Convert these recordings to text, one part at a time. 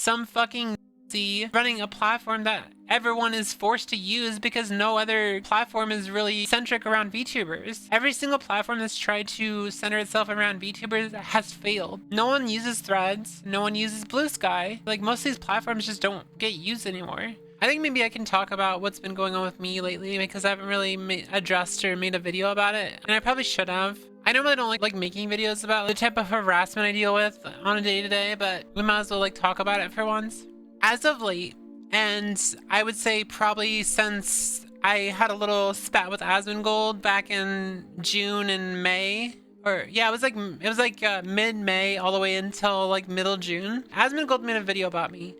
some fucking running a platform that everyone is forced to use because no other platform is really centric around VTubers. Every single platform that's tried to center itself around VTubers has failed. No one uses Threads, no one uses Blue Sky. Like, most of these platforms just don't get used anymore. I think maybe I can talk about what's been going on with me lately because I haven't really addressed or made a video about it, and I probably should have. I normally don't like making videos about the type of harassment I deal with on a day-to-day, but we might as well like talk about it for once. As of late, and I would say probably since I had a little spat with Asmongold back in June and May, or yeah, it was like mid-May all the way until like middle June. Asmongold made a video about me.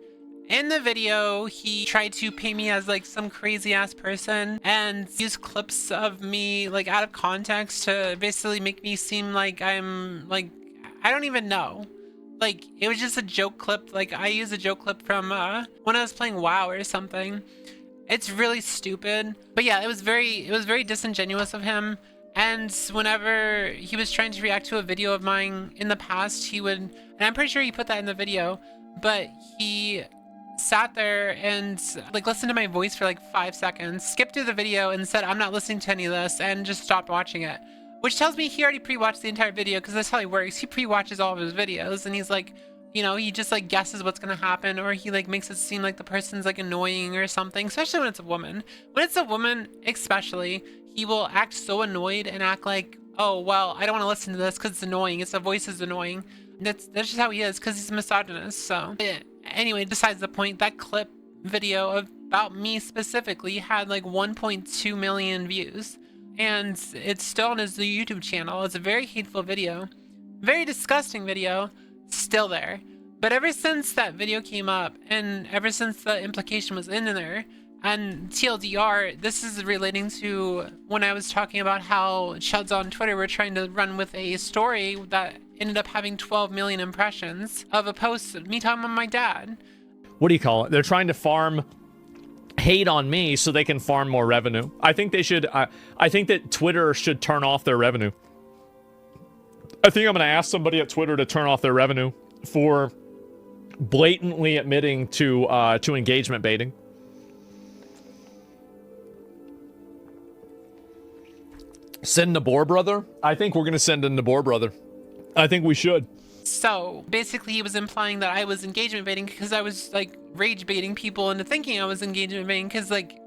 In the video, he tried to paint me as like some crazy ass person and use clips of me like out of context to basically make me seem like I'm like, I don't even know. Like, it was just a joke clip. Like, I used a joke clip from when I was playing WoW or something. It's really stupid. But yeah, it was very disingenuous of him. And whenever he was trying to react to a video of mine in the past, he would, and I'm pretty sure he put that in the video, but he sat there and like listened to my voice for like 5 seconds, skipped through the video and said, I'm not listening to any of this, and just stopped watching it. Which tells me he already pre-watched the entire video, because that's how he works. He pre-watches all of his videos, and he's like, you know, he just like guesses what's gonna happen, or he like makes it seem like the person's like annoying or something, especially when it's a woman. When it's a woman especially, he will act so annoyed and act like, oh, well, I don't want to listen to this because it's annoying. It's the voice is annoying. That's just how he is, because he's a misogynist. So anyway, besides the point, that clip video about me specifically had like 1.2 million views. And it's still on his YouTube channel. It's a very hateful video, very disgusting video, still there. But ever since that video came up, and ever since the implication was in there, and TLDR, this is relating to when I was talking about how chuds on Twitter were trying to run with a story that ended up having 12 million impressions of a post of me talking about my dad. What do you call it? They're trying to farm hate on me so they can farm more revenue. I think they should, I think that Twitter should turn off their revenue. I think I'm going to ask somebody at Twitter to turn off their revenue for blatantly admitting to engagement baiting. Send Nabor brother? I think we're going to send in Nabor brother. I think we should. So basically he was implying that I was engagement baiting because I was like rage baiting people into thinking I was engagement baiting, because like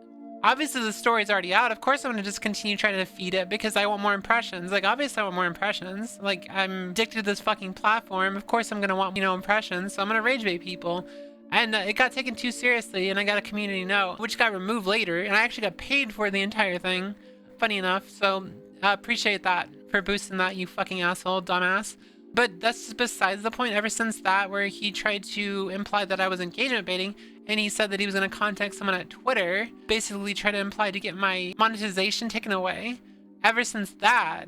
obviously the story's already out. Of course I'm going to just continue trying to feed it because I want more impressions. Like, obviously I want more impressions. Like, I'm addicted to this fucking platform. Of course I'm going to want, you know, impressions. So I'm going to rage bait people. And it got taken too seriously, and I got a community note, which got removed later, and I actually got paid for the entire thing, funny enough. So I appreciate that for boosting that, you fucking asshole, dumbass. But that's besides the point. Ever since that, where he tried to imply that I was engagement baiting, and he said that he was going to contact someone at Twitter, basically try to imply to get my monetization taken away. Ever since that,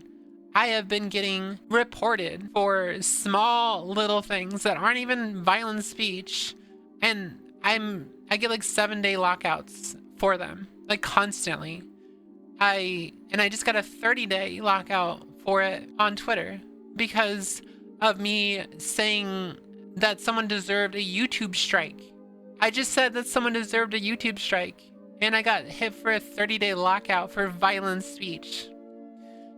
I have been getting reported for small little things that aren't even violent speech, and I get like 7-day lockouts for them, like constantly. I just got a 30-day lockout for it on Twitter because of me saying that someone deserved a YouTube strike. I just said that someone deserved a YouTube strike, and I got hit for a 30-day lockout for violent speech.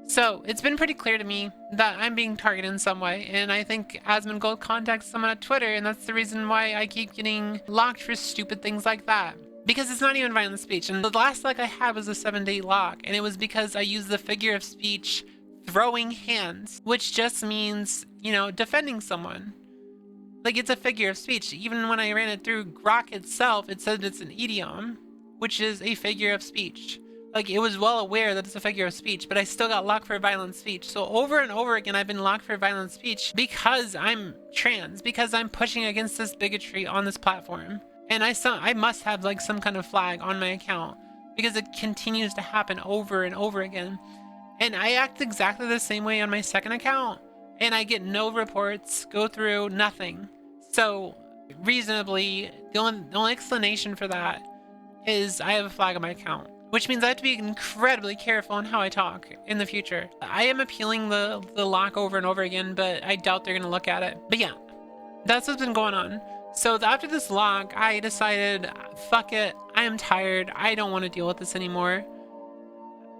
So it's been pretty clear to me that I'm being targeted in some way, and I think Asmongold contacts someone at Twitter, and that's the reason why I keep getting locked for stupid things like that. Because it's not even violent speech, and the last lock I had was a 7-day lock, and it was because I used the figure of speech throwing hands, which just means, you know, defending someone. Like, it's a figure of speech. Even when I ran it through Grok itself, it said it's an idiom, which is a figure of speech. Like, it was well aware that it's a figure of speech, but I still got locked for violent speech. So over and over again, I've been locked for violent speech because I'm trans, because I'm pushing against this bigotry on this platform. And I must have like some kind of flag on my account because it continues to happen over and over again. And I act exactly the same way on my second account, and I get no reports, go through, nothing. So reasonably, the only explanation for that is I have a flag on my account, which means I have to be incredibly careful on how I talk in the future. I am appealing the lock over and over again, but I doubt they're going to look at it. But yeah, that's what's been going on. So after this log, I decided, fuck it, I am tired, I don't want to deal with this anymore.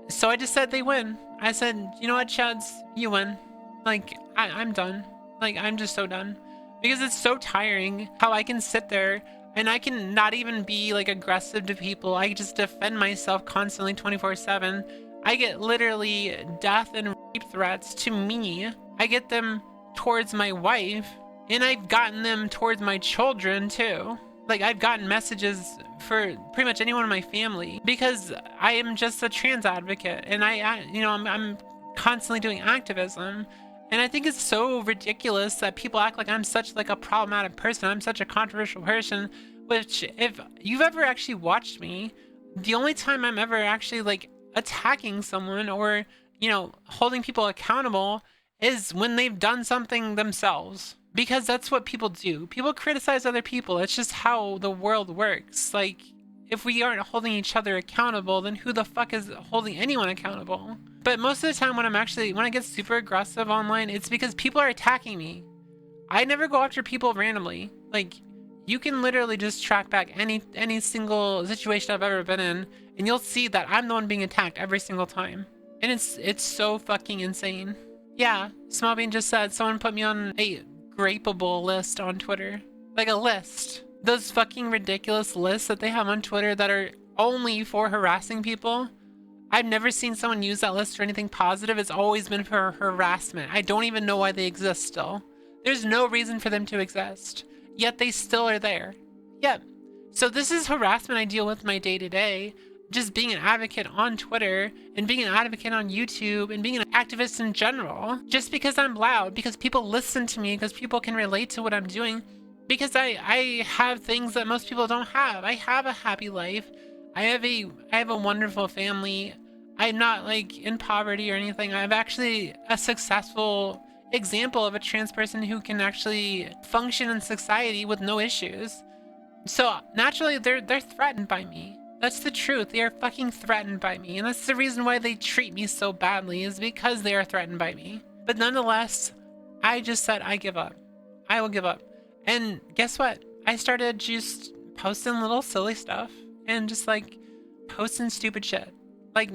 So I just said they win. I said, you know what, Chuds, you win. Like, I'm done. Like, I'm just so done. Because it's so tiring how I can sit there and I can not even be like aggressive to people. I just defend myself constantly 24/7. I get literally death and rape threats to me. I get them towards my wife, and I've gotten them towards my children too. Like, I've gotten messages for pretty much anyone in my family because I am just a trans advocate, and I'm constantly doing activism. And I think it's so ridiculous that people act like I'm such like a problematic person. I'm such a controversial person, which if you've ever actually watched me, the only time I'm ever actually like attacking someone or, you know, holding people accountable is when they've done something themselves. Because that's what people do. People criticize other people. It's just how the world works. Like, if we aren't holding each other accountable, then who the fuck is holding anyone accountable? But most of the time when I get super aggressive online, it's because people are attacking me. I never go after people randomly. Like, you can literally just track back any single situation I've ever been in, and you'll see that I'm the one being attacked every single time. And it's so fucking insane. Yeah, Smallbean just said someone put me on a grapeable list on Twitter. Like a list. Those fucking ridiculous lists that they have on Twitter that are only for harassing people. I've never seen someone use that list for anything positive. It's always been for harassment. I don't even know why they exist still. There's no reason for them to exist. Yet they still are there. Yep. So this is harassment I deal with my day to day. Just being an advocate on Twitter and being an advocate on YouTube and being an activist in general. Just because I'm loud, because people listen to me, because people can relate to what I'm doing. Because I have things that most people don't have. I have a happy life. I have a wonderful family. I'm not like in poverty or anything. I'm actually a successful example of a trans person who can actually function in society with no issues. So naturally they're threatened by me. That's the truth. They are fucking threatened by me. And that's the reason why they treat me so badly, is because they are threatened by me. But nonetheless, I just said I give up. I will give up. And guess what? I started just posting little silly stuff and just like posting stupid shit. Like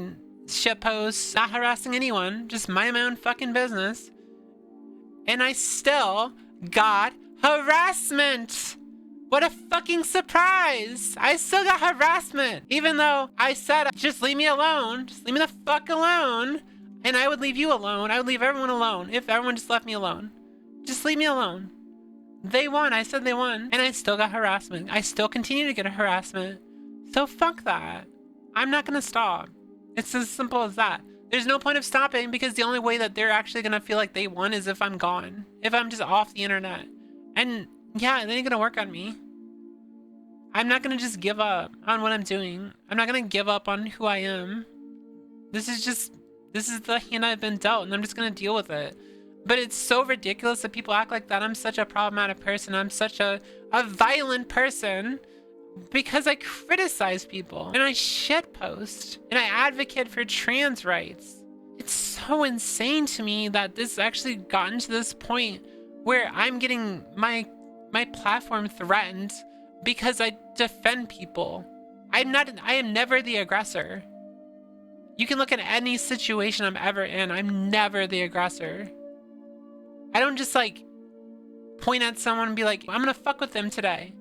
shit posts, not harassing anyone, just mind my own fucking business. And I still got harassment. What a fucking surprise! I still got harassment, even though I said, just leave me alone. Just leave me the fuck alone. And I would leave you alone. I would leave everyone alone if everyone just left me alone. Just leave me alone. They won. I said they won. And I still got harassment. I still continue to get harassment. So fuck that. I'm not gonna stop. It's as simple as that. There's no point of stopping because the only way that they're actually gonna feel like they won is if I'm gone. If I'm just off the internet. And yeah, it ain't gonna work on me. I'm not gonna just give up on what I'm doing. I'm not gonna give up on who I am. This is the hand I've been dealt, and I'm just gonna deal with it. But it's so ridiculous that people act like that. I'm such a problematic person. I'm such a violent person because I criticize people and I shitpost and I advocate for trans rights. It's so insane to me that this actually gotten to this point where I'm getting my platform threatened because I defend people. I am never the aggressor. You can look at any situation I'm ever in. I'm never the aggressor. I don't just like point at someone and be like, I'm gonna fuck with them today.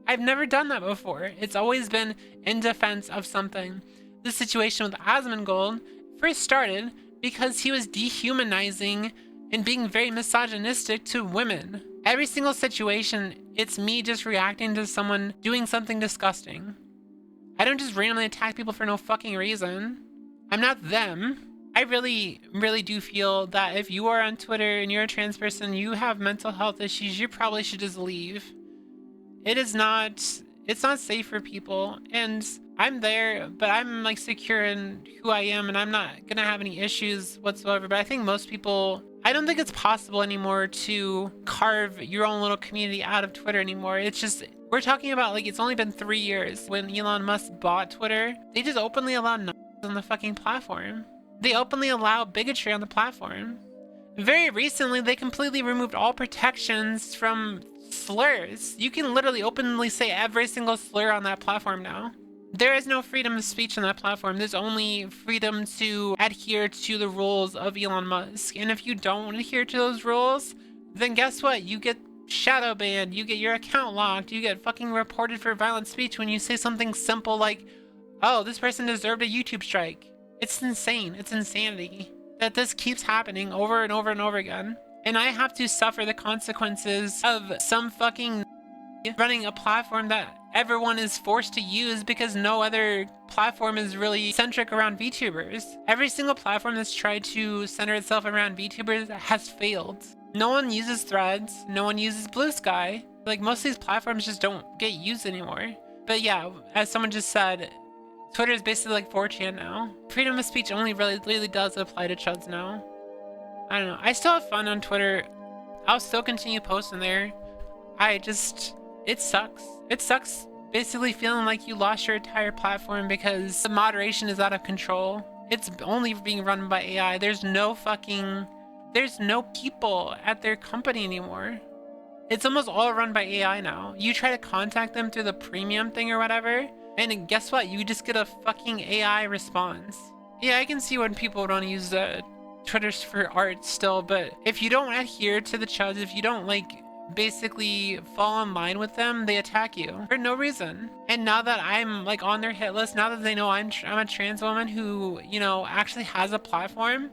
I've never done that before. It's always been in defense of something. This situation with Asmongold first started because he was dehumanizing and being very misogynistic to women. Every single situation, it's me just reacting to someone doing something disgusting. I don't just randomly attack people for no fucking reason. I'm not them. I really, really do feel that if you are on Twitter and you're a trans person, you have mental health issues, you probably should just leave. It's not safe for people. And I'm there, but I'm like secure in who I am and I'm not gonna have any issues whatsoever. But I think most people, I don't think it's possible anymore to carve your own little community out of Twitter anymore. It's just, we're talking about like, it's only been 3 years when Elon Musk bought Twitter. They just openly allowed on the fucking platform. They openly allow bigotry on the platform. Very recently, they completely removed all protections from slurs. You can literally openly say every single slur on that platform now. There is no freedom of speech on that platform. There's only freedom to adhere to the rules of Elon Musk. And if you don't adhere to those rules, then guess what? You get shadow banned, you get your account locked, you get fucking reported for violent speech when you say something simple like, oh, this person deserved a YouTube strike. It's insane. It's insanity that this keeps happening over and over and over again. And I have to suffer the consequences of some fucking running a platform that everyone is forced to use because no other platform is really centric around VTubers. Every single platform that's tried to center itself around VTubers has failed. No one uses Threads, no one uses Blue Sky. Like, most of these platforms just don't get used anymore. But yeah, as someone just said, Twitter is basically like 4chan now. Freedom of speech only really does apply to chuds now. I don't know. I still have fun on Twitter. I'll still continue posting there. It sucks. It sucks basically feeling like you lost your entire platform because the moderation is out of control. It's only being run by AI. There's no people at their company anymore. It's almost all run by AI now. You try to contact them through the premium thing or whatever, and guess what? You just get a fucking AI response. Yeah, I can see when people don't use Twitter's for art still, but if you don't adhere to the chuds, if you don't like basically fall in line with them, they attack you for no reason. And now that I'm like on their hit list, now that they know I'm a trans woman who, you know, actually has a platform,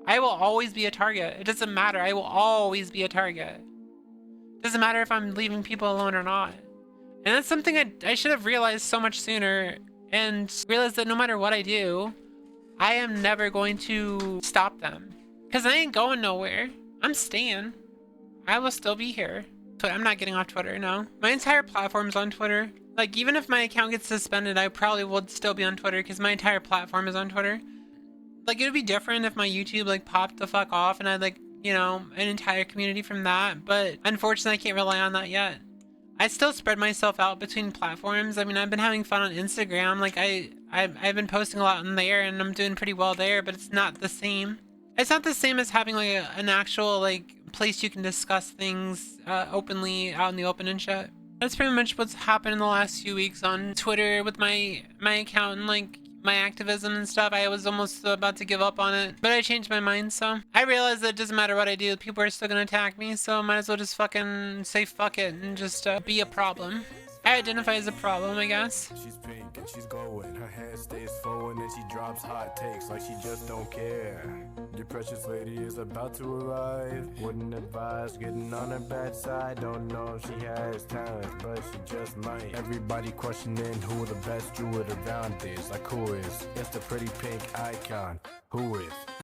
I will always be a target. It doesn't matter. I will always be a target. It doesn't matter if I'm leaving people alone or not. And that's something I should have realized so much sooner, and realized that no matter what I do, I am never going to stop them. Because I ain't going nowhere. I'm staying. I will still be here. But I'm not getting off Twitter, no. My entire platform's on Twitter. Like, even if my account gets suspended, I probably would still be on Twitter because my entire platform is on Twitter. Like, it would be different if my YouTube, like, popped the fuck off and I had, like, you know, an entire community from that. But unfortunately, I can't rely on that yet. I still spread myself out between platforms. I mean, I've been having fun on Instagram. Like, I've been posting a lot on there and I'm doing pretty well there, but it's not the same. It's not the same as having, like, an actual, like, place you can discuss things openly out in the open and shit. That's pretty much what's happened in the last few weeks on Twitter with my account and, like, my activism and stuff. I was almost about to give up on it, but I changed my mind, so I realized that it doesn't matter what I do, people are still gonna attack me, so I might as well just fucking say fuck it and just be a problem. I identify as a problem, I guess. She's pink and she's glowing, her hair stays flowing and she drops hot takes like she just don't care. Your precious lady is about to arrive. Wouldn't advise getting on her bad side. Don't know if she has talent, but she just might. Everybody questioning who the best druid around is. Like, who is? It's the pretty pink icon. Whooith.